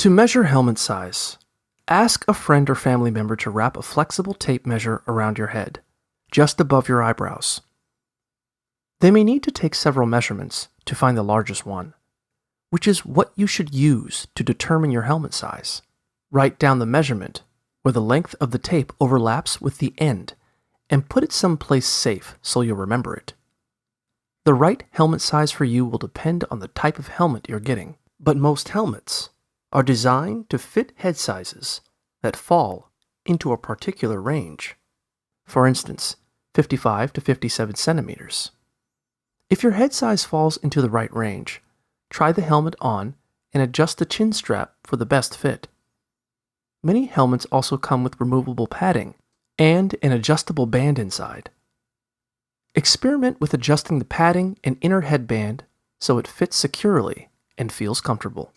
To measure helmet size, ask a friend or family member to wrap a flexible tape measure around your head, just above your eyebrows. They may need to take several measurements to find the largest one, which is what you should use to determine your helmet size. Write down the measurement where the length of the tape overlaps with the end and put it someplace safe so you'll remember it. The right helmet size for you will depend on the type of helmet you're getting, but most helmets are designed to fit head sizes that fall into a particular range. For instance, 55 to 57 centimeters. If your head size falls into the right range, try the helmet on and adjust the chin strap for the best fit. Many helmets also come with removable padding and an adjustable band inside. Experiment with adjusting the padding and inner headband so it fits securely and feels comfortable.